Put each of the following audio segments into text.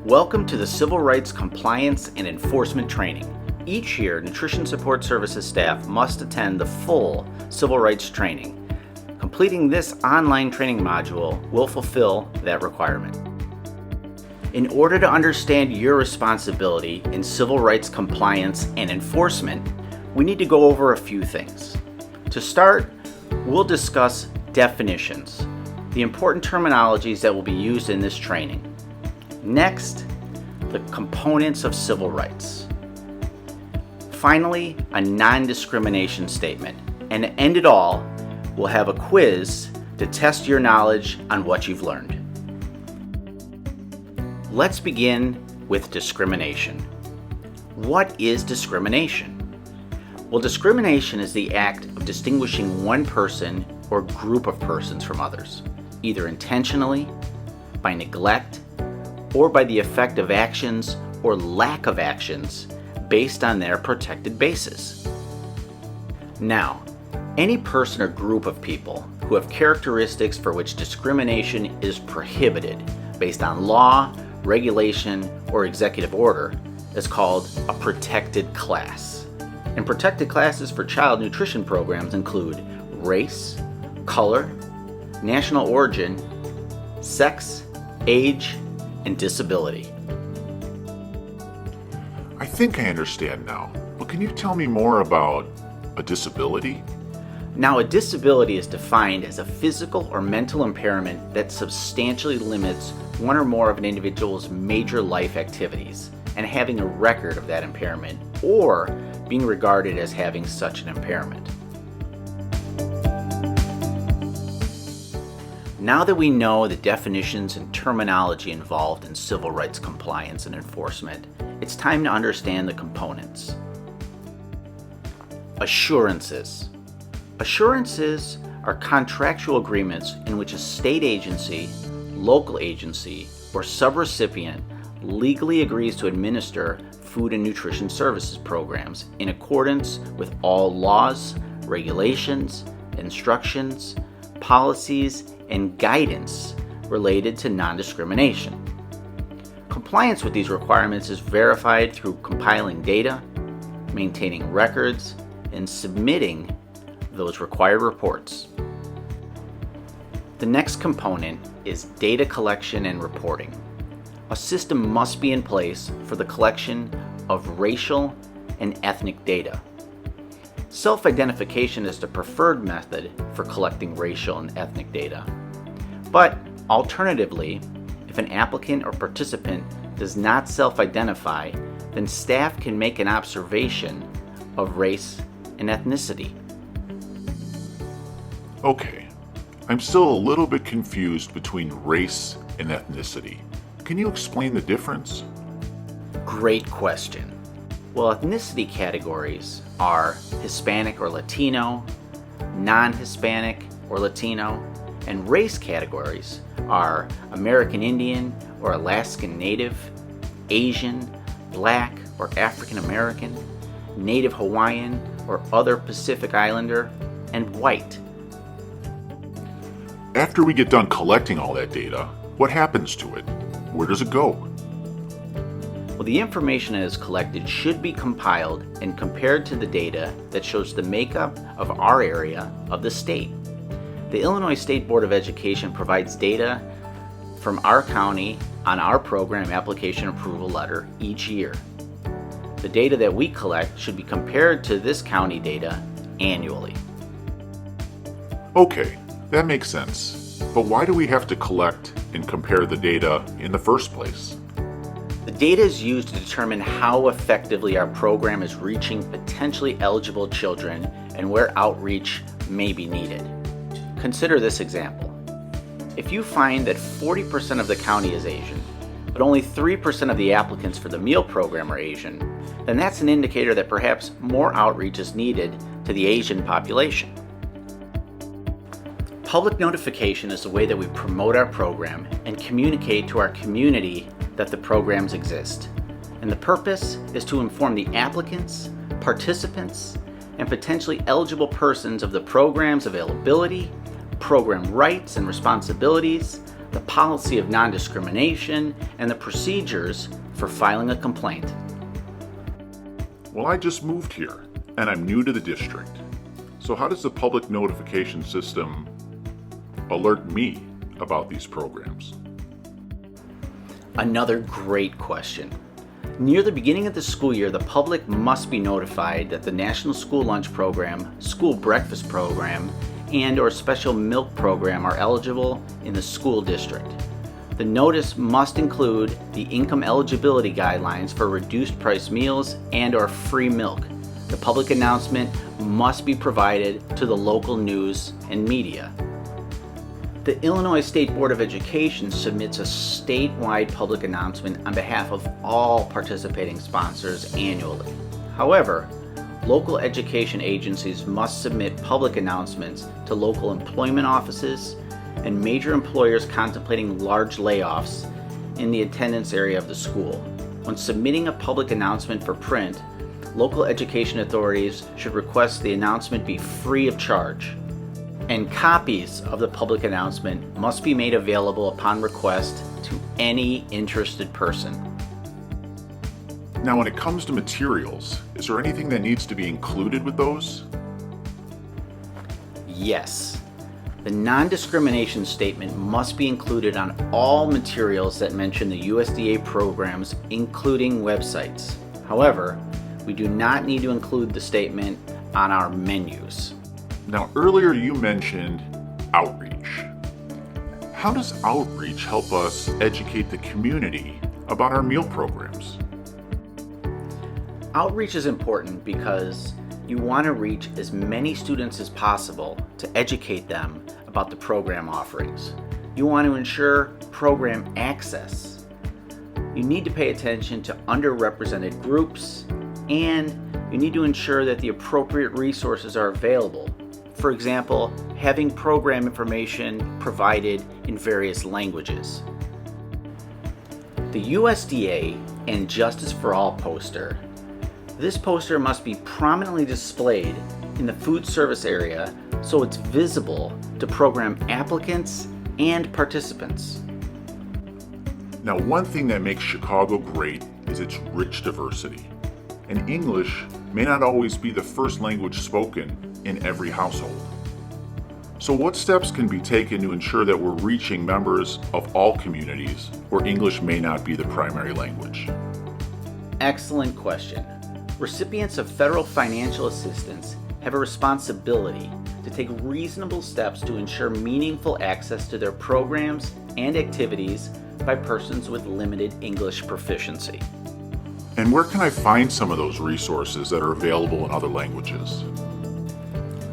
Welcome to the Civil Rights Compliance and Enforcement Training. Each year, Nutrition Support Services staff must attend the full Civil Rights Training. Completing this online training module will fulfill that requirement. In order to understand your responsibility in civil rights compliance and enforcement, we need to go over a few things. To start, we'll discuss definitions, the important terminologies that will be used in this training. Next, the components of civil rights. Finally, a non-discrimination statement. And to end it all, we'll have a quiz to test your knowledge on what you've learned. Let's begin with discrimination. What is discrimination? Well, discrimination is the act of distinguishing one person or group of persons from others, either intentionally, by neglect, or by the effect of actions or lack of actions based on their protected basis. Now, any person or group of people who have characteristics for which discrimination is prohibited based on law, regulation, or executive order is called a protected class. And protected classes for child nutrition programs include race, color, national origin, sex, age, and disability. I think I understand now, but can you tell me more about a disability? Now, a disability is defined as a physical or mental impairment that substantially limits one or more of an individual's major life activities and having a record of that impairment or being regarded as having such an impairment. Now that we know the definitions and terminology involved in civil rights compliance and enforcement, it's time to understand the components. Assurances. Assurances are contractual agreements in which a state agency, local agency, or subrecipient legally agrees to administer food and nutrition services programs in accordance with all laws, regulations, instructions, policies, and guidance related to non-discrimination. Compliance with these requirements is verified through compiling data, maintaining records, and submitting those required reports. The next component is data collection and reporting. A system must be in place for the collection of racial and ethnic data. Self-identification is the preferred method for collecting racial and ethnic data. But alternatively, if an applicant or participant does not self-identify, then staff can make an observation of race and ethnicity. Okay, I'm still a little bit confused between race and ethnicity. Can you explain the difference? Great question. Well, ethnicity categories are Hispanic or Latino, non-Hispanic or Latino, and race categories are American Indian or Alaskan Native, Asian, Black or African American, Native Hawaiian or other Pacific Islander, and white. After we get done collecting all that data, what happens to it? Where does it go? Well, the information that is collected should be compiled and compared to the data that shows the makeup of our area of the state. The Illinois State Board of Education provides data from our county on our program application approval letter each year. The data that we collect should be compared to this county data annually. Okay, that makes sense. But why do we have to collect and compare the data in the first place? The data is used to determine how effectively our program is reaching potentially eligible children and where outreach may be needed. Consider this example. If you find that 40% of the county is Asian, but only 3% of the applicants for the meal program are Asian, then that's an indicator that perhaps more outreach is needed to the Asian population. Public notification is the way that we promote our program and communicate to our community that the programs exist. And the purpose is to inform the applicants, participants, and potentially eligible persons of the program's availability, program rights and responsibilities, the policy of non-discrimination, and the procedures for filing a complaint. Well, I just moved here, and I'm new to the district. So how does the public notification system alert me about these programs? Another great question. Near the beginning of the school year, the public must be notified that the National School Lunch Program, School Breakfast Program, and/or Special Milk Program are eligible in the school district. The notice must include the income eligibility guidelines for reduced price meals and/or free milk. The public announcement must be provided to the local news and media. The Illinois State Board of Education submits a statewide public announcement on behalf of all participating sponsors annually. However, local education agencies must submit public announcements to local employment offices and major employers contemplating large layoffs in the attendance area of the school. When submitting a public announcement for print, local education authorities should request the announcement be free of charge, and copies of the public announcement must be made available upon request to any interested person. Now, when it comes to materials, is there anything that needs to be included with those? Yes. The non-discrimination statement must be included on all materials that mention the USDA programs, including websites. However, we do not need to include the statement on our menus. Now, earlier you mentioned outreach. How does outreach help us educate the community about our meal programs? Outreach is important because you want to reach as many students as possible to educate them about the program offerings. You want to ensure program access. You need to pay attention to underrepresented groups, and you need to ensure that the appropriate resources are available. For example, having program information provided in various languages. The USDA and Justice for All poster. This poster must be prominently displayed in the food service area so it's visible to program applicants and participants. Now, one thing that makes Chicago great is its rich diversity. And English may not always be the first language spoken in every household. So what steps can be taken to ensure that we're reaching members of all communities where English may not be the primary language? Excellent question. Recipients of federal financial assistance have a responsibility to take reasonable steps to ensure meaningful access to their programs and activities by persons with limited English proficiency. And where can I find some of those resources that are available in other languages?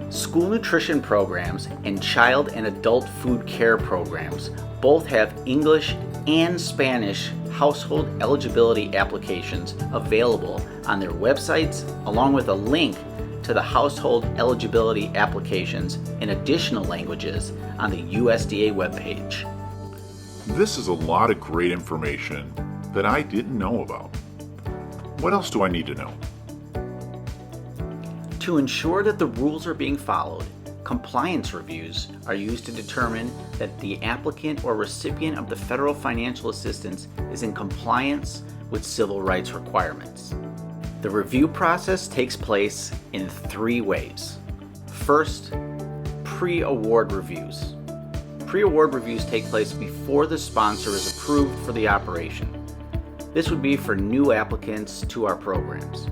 School nutrition programs and child and adult food care programs both have English and Spanish household eligibility applications available on their websites, along with a link to the household eligibility applications in additional languages on the USDA webpage. This is a lot of great information that I didn't know about. What else do I need to know? To ensure that the rules are being followed, compliance reviews are used to determine that the applicant or recipient of the federal financial assistance is in compliance with civil rights requirements. The review process takes place in 3 ways. First, pre-award reviews. Pre-award reviews take place before the sponsor is approved for the operation. This would be for new applicants to our programs.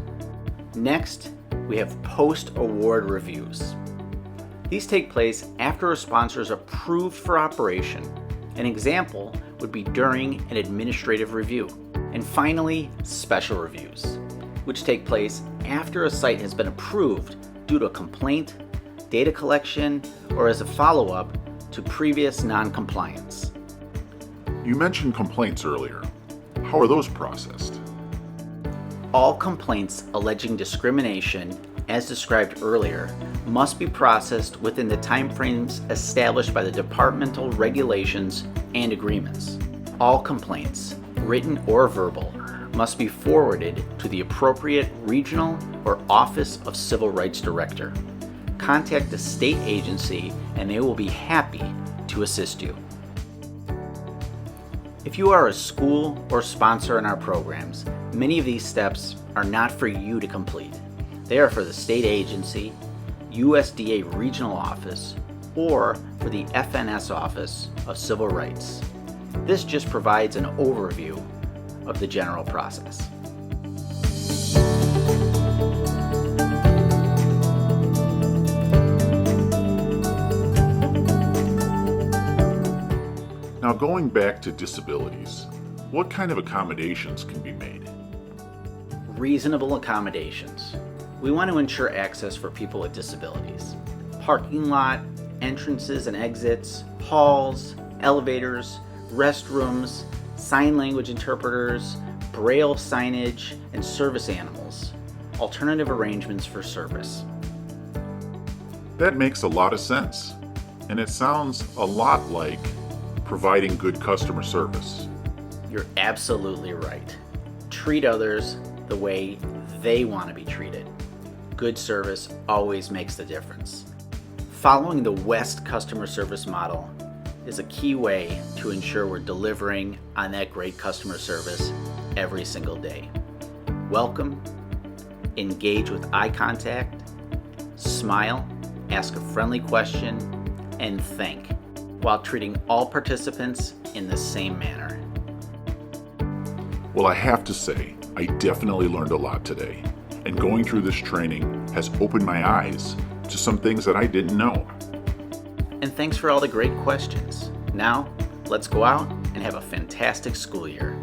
Next, we have post-award reviews. These take place after a sponsor is approved for operation. An example would be during an administrative review. And finally, special reviews, which take place after a site has been approved due to a complaint, data collection, or as a follow-up to previous non-compliance. You mentioned complaints earlier. How are those processed? All complaints alleging discrimination, as described earlier, must be processed within the timeframes established by the departmental regulations and agreements. All complaints, written or verbal, must be forwarded to the appropriate regional or Office of Civil Rights Director. Contact the state agency and they will be happy to assist you. If you are a school or sponsor in our programs, many of these steps are not for you to complete. They are for the state agency, USDA regional office, or for the FNS Office of Civil Rights. This just provides an overview of the general process. Now, going back to disabilities, what kind of accommodations can be made? Reasonable accommodations. We want to ensure access for people with disabilities. Parking lot, entrances and exits, halls, elevators, restrooms, sign language interpreters, braille signage, and service animals. Alternative arrangements for service. That makes a lot of sense, and it sounds a lot like providing good customer service. You're absolutely right. Treat others the way they want to be treated. Good service always makes the difference. Following the West customer service model is a key way to ensure we're delivering on that great customer service every single day. Welcome, engage with eye contact, smile, ask a friendly question, and think, while treating all participants in the same manner. Well, I have to say, I definitely learned a lot today, and going through this training has opened my eyes to some things that I didn't know. And thanks for all the great questions. Now, let's go out and have a fantastic school year.